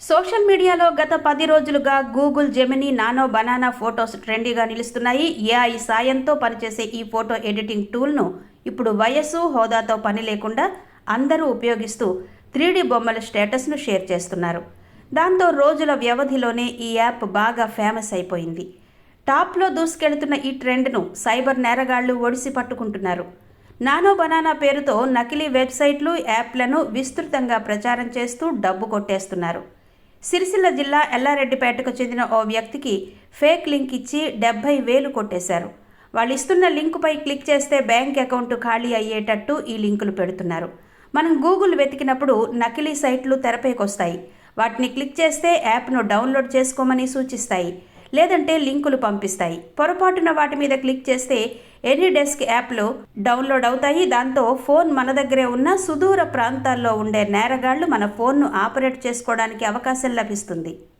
Social మీడియాలో గత 10 రోజులుగా Google Gemini nano banana photos ట్రెండీగా నిలుస్తున్నాయి. ఏఐ సాయంతో పనిచేసే ఈ ఫోటో ఎడిటింగ్ టూల్ను ఇప్పుడు వయస్సు, హోదాతో పని లేకుండా అందరూ ఉపయోగిస్తూ 3D బొమ్మల స్టేటస్ను షేర్ చేస్తున్నారు. దాంతో రోజుల వ్యవధిలోనే ఈ యాప్ బాగా ఫేమస్ అయిపోయింది. టాప్లో దూసుకెళ్తున్న ఈ ట్రెండ్ను సైబర్ నేరగాళ్లు ఒడిసి పట్టుకుంటున్నారు. నానో బనానా పేరుతో నకిలీ వెబ్సైట్లు, యాప్లను విస్తృతంగా ప్రచారం చేస్తూ డబ్బు కొట్టేస్తున్నారు. సిరిసిల్ల జిల్లా ఎల్లారెడ్డిపేటకు చెందిన ఓ వ్యక్తికి ఫేక్ లింక్ ఇచ్చి 70,000 కొట్టేశారు. వాళ్ళు ఇస్తున్న లింకుపై క్లిక్ చేస్తే బ్యాంక్ అకౌంట్ ఖాళీ అయ్యేటట్టు ఈ లింకులు పెడుతున్నారు. మనం గూగుల్ వెతికినప్పుడు నకిలీ సైట్లు తెరపైకొస్తాయి. వాటిని క్లిక్ చేస్తే యాప్ను డౌన్లోడ్ చేసుకోమని సూచిస్తాయి, లేదంటే లింకులు పంపిస్తాయి. పొరపాటున వాటి మీద క్లిక్ చేస్తే ఎనీ డెస్క్ యాప్లు డౌన్లోడ్ అవుతాయి. దాంతో ఫోన్ మన దగ్గరే ఉన్న సుదూర ప్రాంతాల్లో ఉండే నేరగాళ్లు మన ఫోన్ను ఆపరేట్ చేసుకోవడానికి అవకాశం లభిస్తుంది.